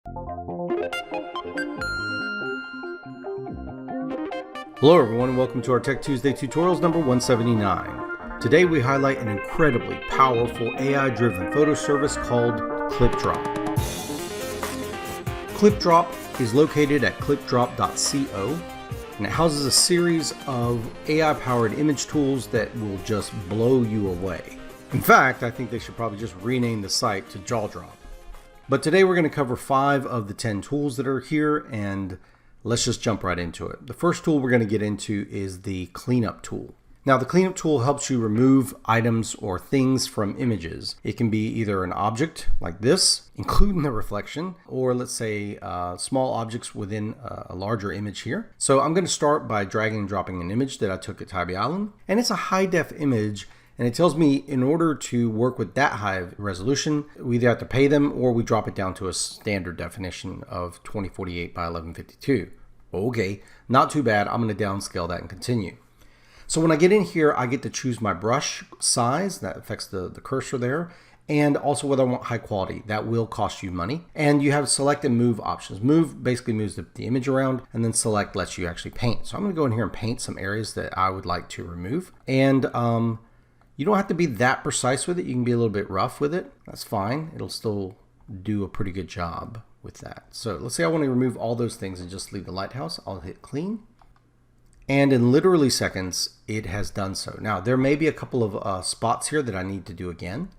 Hello everyone and welcome to our Tech Tuesday tutorials number 179. Today we highlight an incredibly powerful AI-driven photo service called Clipdrop. Clipdrop is located at clipdrop.co and it houses a series of AI-powered image tools that will just blow you away. In fact, I think they should probably just rename the site to Jaw Drop. But today we're going to cover 5 of the 10 tools that are here, and let's just jump right into it. The first tool we're going to get into is the cleanup tool. Now, the cleanup tool helps you remove items or things from images. It can be either an object like this, including the reflection, or let's say small objects within a larger image here. So I'm going to start by dragging and dropping an image that I took at Tybee Island, and it's a high-def image. And it tells me in order to work with that high resolution, we either have to pay them or we drop it down to a standard definition of 2048 by 1152. Okay, not too bad. I'm going to downscale that and continue. So when I get in here, I get to choose my brush size. That affects the cursor there. And also whether I want high quality. That will cost you money. And you have select and move options. Move basically moves the image around, and then select lets you actually paint. So I'm going to go in here and paint some areas that I would like to remove. And you don't have to be that precise with it. You can be a little bit rough with it. That's fine. It'll still do a pretty good job with that. So let's say I want to remove all those things and just leave the lighthouse. I'll hit clean. And in literally seconds, it has done so. Now, there may be a couple of spots here that I need to do again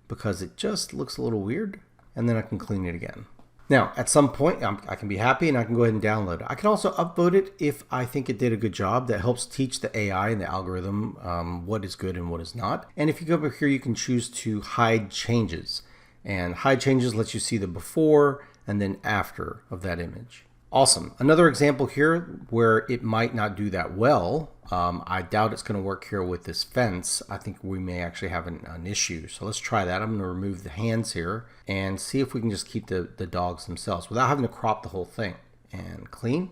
because it just looks a little weird. And then I can clean it again. Now, at some point, I can be happy and I can go ahead and download it. I can also upvote it if I think it did a good job. That helps teach the AI and the algorithm what is good and what is not. And if you go over here, you can choose to hide changes. And hide changes lets you see the before and then after of that image. Awesome. Another example here where it might not do that well. I doubt it's going to work here with this fence. I think we may actually have an issue. So let's try that. I'm going to remove the hands here and see if we can just keep the dogs themselves without having to crop the whole thing. And clean.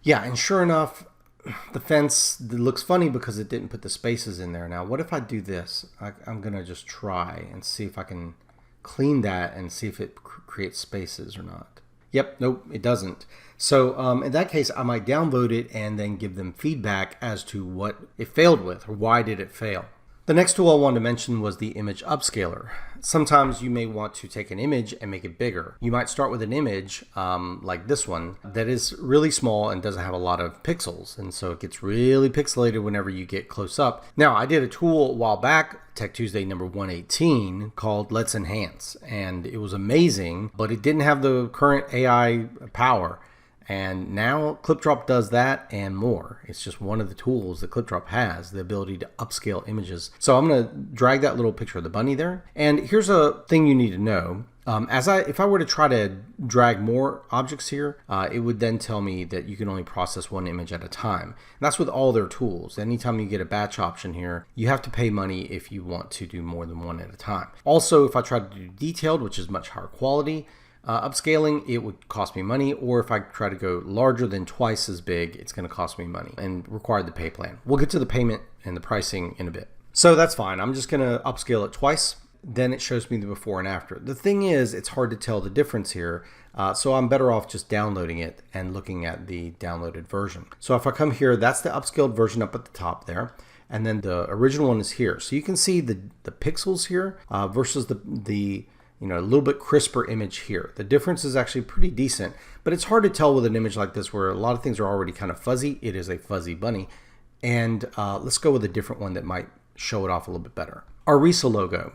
Yeah, and sure enough, the fence looks funny because it didn't put the spaces in there. Now, what if I do this? I'm going to just try and see if I can clean that and see if it creates spaces or not. Yep, nope, it doesn't. So in that case, I might download it and then give them feedback as to what it failed with or why did it fail. The next tool I wanted to mention was the image upscaler. Sometimes you may want to take an image and make it bigger. You might start with an image like this one that is really small and doesn't have a lot of pixels. And so it gets really pixelated whenever you get close up. Now, I did a tool a while back, Tech Tuesday number 118, called Let's Enhance. And it was amazing, but it didn't have the current AI power. And now Clipdrop does that and more. It's just one of the tools that Clipdrop has, the ability to upscale images. So I'm going to drag that little picture of the bunny there. And here's a thing you need to know. If I were to try to drag more objects here, it would then tell me that you can only process one image at a time. And that's with all their tools. Anytime you get a batch option here, you have to pay money if you want to do more than one at a time. Also, if I try to do detailed, which is much higher quality, upscaling, it would cost me money, or if I try to go larger than twice as big, it's going to cost me money and require the pay plan. We'll get to the payment and the pricing in a bit. So that's fine. I'm just going to upscale it twice. Then it shows me the before and after. The thing is, it's hard to tell the difference here. So I'm better off just downloading it and looking at the downloaded version. So if I come here, that's the upscaled version up at the top there. And then the original one is here. So you can see the pixels here versus the a little bit crisper image here. The difference is actually pretty decent, but it's hard to tell with an image like this where a lot of things are already kind of fuzzy. It is a fuzzy bunny. And let's go with a different one that might show it off a little bit better. Our RISA logo.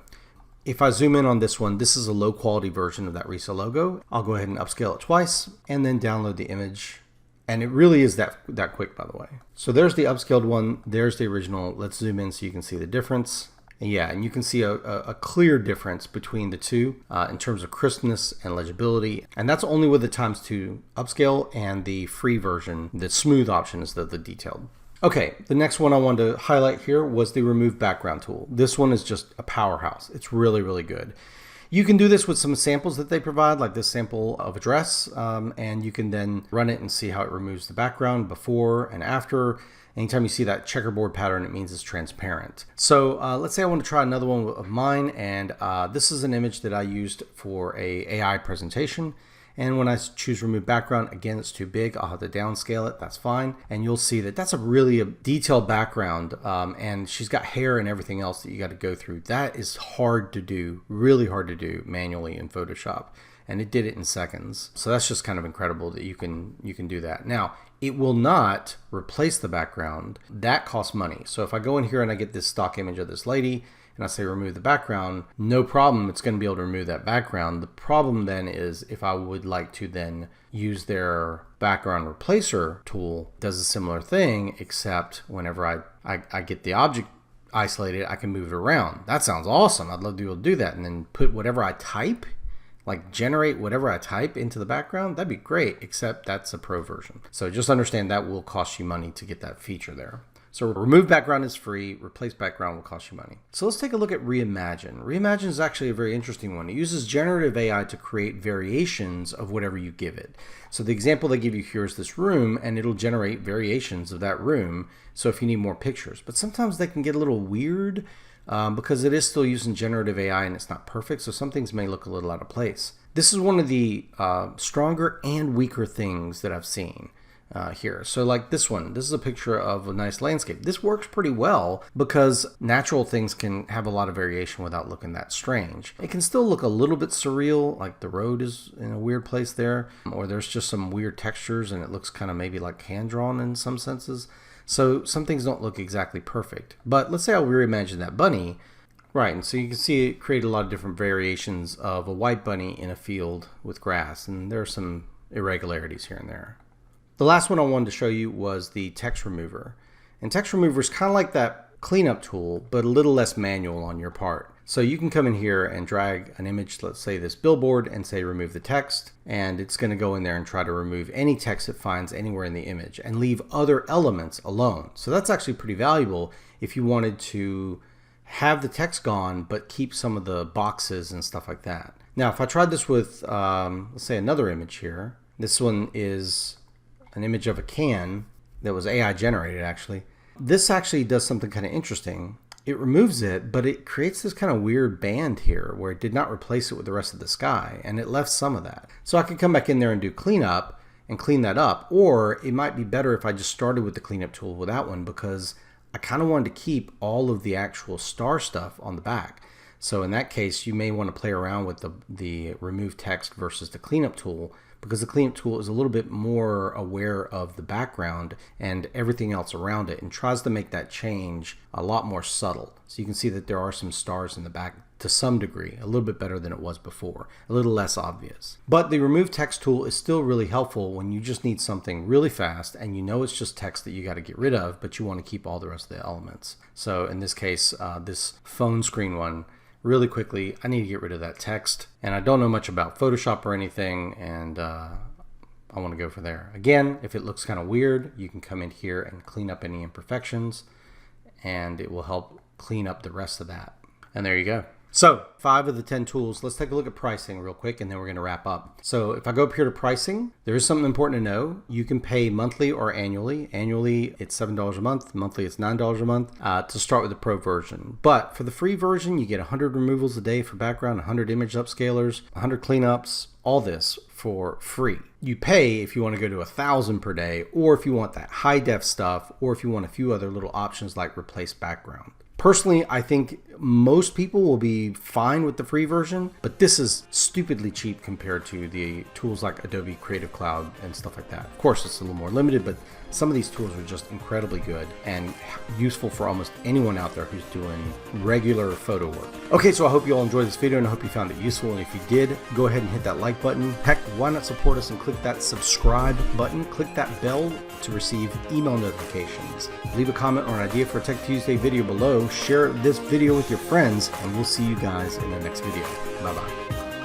If I zoom in on this one, this is a low quality version of that RISA logo. I'll go ahead and upscale it twice and then download the image. And it really is that quick, by the way. So there's the upscaled one. There's the original. Let's zoom in so you can see the difference. Yeah, and you can see a clear difference between the two in terms of crispness and legibility. And that's only with the ×2 upscale, and the free version, the smooth option, is the detailed. Okay, the next one I wanted to highlight here was the remove background tool. This one is just a powerhouse. It's really, really good. You can do this with some samples that they provide, like this sample of a dress, and you can then run it and see how it removes the background before and after. Anytime you see that checkerboard pattern, it means it's transparent. So let's say I want to try another one of mine, and this is an image that I used for a AI presentation. And when I choose remove background, again, it's too big. I'll have to downscale it. That's fine. And you'll see that that's a really detailed background. And she's got hair and everything else that you got to go through. That is hard to do, really hard to do manually in Photoshop. And it did it in seconds. So that's just kind of incredible that you can do that. Now, it will not replace the background. That costs money. So if I go in here and I get this stock image of this lady, and I say remove the background, no problem, it's going to be able to remove that background. The problem then is if I would like to then use their background replacer tool, it does a similar thing, except whenever I get the object isolated, I can move it around. That sounds awesome. I'd love to be able to do that and then put whatever I type, like generate whatever I type into the background. That'd be great, except that's a pro version. So just understand that will cost you money to get that feature there. So remove background is free, replace background will cost you money. So let's take a look at Reimagine. Reimagine is actually a very interesting one. It uses generative AI to create variations of whatever you give it. So the example they give you here is this room, and it'll generate variations of that room. So if you need more pictures, but sometimes they can get a little weird because it is still using generative AI and it's not perfect. So some things may look a little out of place. This is one of the stronger and weaker things that I've seen. Here. So like this one, this is a picture of a nice landscape. This works pretty well because natural things can have a lot of variation without looking that strange. It can still look a little bit surreal, like the road is in a weird place there, or there's just some weird textures and it looks kind of maybe like hand-drawn in some senses. So some things don't look exactly perfect. But let's say I reimagine that bunny. Right, and so you can see it create a lot of different variations of a white bunny in a field with grass, and there are some irregularities here and there. The last one I wanted to show you was the text remover. And text remover is kind of like that cleanup tool, but a little less manual on your part. So you can come in here and drag an image, let's say this billboard, and say remove the text, and it's going to go in there and try to remove any text it finds anywhere in the image and leave other elements alone. So that's actually pretty valuable if you wanted to have the text gone, but keep some of the boxes and stuff like that. Now, if I tried this with, let's say another image here, this one is an image of a can that was AI generated actually. This actually does something kind of interesting. It removes it, but it creates this kind of weird band here where it did not replace it with the rest of the sky, and it left some of that. So I could come back in there and do cleanup and clean that up, or it might be better if I just started with the cleanup tool with that one because I kind of wanted to keep all of the actual star stuff on the back. So in that case, you may want to play around with the remove text versus the cleanup tool, because the cleanup tool is a little bit more aware of the background and everything else around it and tries to make that change a lot more subtle. So you can see that there are some stars in the back to some degree, a little bit better than it was before, a little less obvious. But the remove text tool is still really helpful when you just need something really fast and you know it's just text that you got to get rid of, but you want to keep all the rest of the elements. So in this case, this phone screen one, really quickly, I need to get rid of that text, and I don't know much about Photoshop or anything, and I want to go for there. Again, if it looks kind of weird, you can come in here and clean up any imperfections, and it will help clean up the rest of that. And there you go. So 5 of the 10 tools. Let's take a look at pricing real quick and then we're going to wrap up. So if I go up here to pricing, there is something important to know. You can pay monthly or annually. Annually, it's $7 a month. Monthly, it's $9 a month to start with the pro version. But for the free version, you get 100 removals a day for background, 100 image upscalers, 100 cleanups, all this for free. You pay if you want to go to 1,000 per day, or if you want that high def stuff, or if you want a few other little options like replace background. Personally, I think most people will be fine with the free version, but this is stupidly cheap compared to the tools like Adobe Creative Cloud and stuff like that. Of course, it's a little more limited, but some of these tools are just incredibly good and useful for almost anyone out there who's doing regular photo work. Okay, so I hope you all enjoyed this video and I hope you found it useful. And if you did, go ahead and hit that like button. Heck, why not support us and click that subscribe button? Click that bell to receive email notifications. Leave a comment or an idea for a Tech Tuesday video below. Share this video with your friends, and we'll see you guys in the next video. Bye-bye.